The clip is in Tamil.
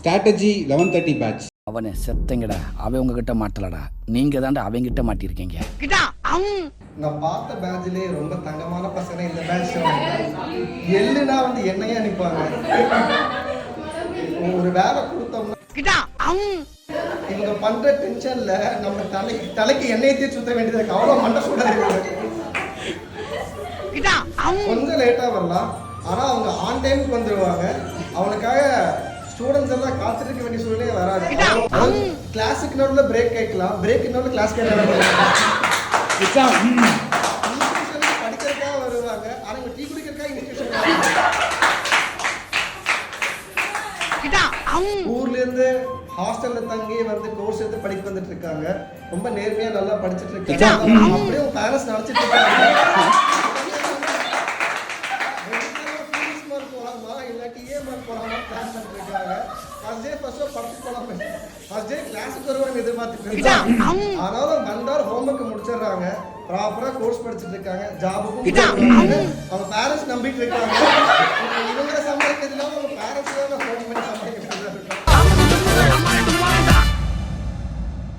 Strategy 11:30 batch. அவனை செத்தங்கடா, அவன் உங்ககிட்ட மாட்டலடா, நீங்க தாண்டா அவங்கிட்ட மாட்டிருக்கீங்க. நான் பார்த்த பேட்ச்லயே ரொம்ப தங்கமான பசங்க இந்த பேட்ச். எள்ளுனா வந்து என்னையே அனுப்பாங்க. ஒரு வேலை கொடுத்தோம்னா இவங்க பண்ற டென்ஷன்ல நம்ம தலைக்கு எண்ணெய் தேய்ச்சி சுத்த வேண்டியது இருக்கு. அவ்வளவு மண்டை சூடாக கொஞ்சம் லேட்டா வரலாம், ஆனா அவங்க ஆன் டைமுக்கு வந்துருவாங்க. அவனுக்காக ஸ்டூடெண்ட்ஸ் எல்லாம் காத்துட்டு இருக்க வேண்டிய சூழ்நிலையே வராது. கிளாஸுக்கு நடுவில் பிரேக் கேட்கலாம், பிரேக் நடுவில் கிளாஸ் கேட்கலாம். படிக்கிறதுக்காக வருவாங்க, ஆனா இவங்க டீ குடிக்கிறதுக்காக இன்ஸ்டியூஷன். ஊர்ல இருந்து ஹாஸ்டல்ல தங்கி வந்து கோர்ஸ் எடுத்து படிக்க வந்துட்டு இருக்காங்க. ரொம்ப நேர்மையா நல்லா படிச்சுட்டு இருக்காங்க. அப்படியே பேரண்ட்ஸ் நினைச்சிட்டு இருக்காங்க போலாமா இல்லாட்டி ஏமார் போலாமா பிளான் பண்ணிட்டு இருக்காங்க. ஃபர்ஸ்ட் டே படத்துக்கு போலாமே, ஃபர்ஸ்ட் டே கிளாஸுக்கு வருவாங்க எதிர்பார்த்துட்டு இருக்காங்க. ஆனாலும் வந்தால் ஹோம்ஒர்க் முடிச்சிடுறாங்க, ப்ராப்பரா கோர்ஸ் படிச்சுட்டு இருக்காங்க, ஜாபுக்கும் அவங்க பேரண்ட்ஸ் நம்பிட்டு இருக்காங்க. இவங்க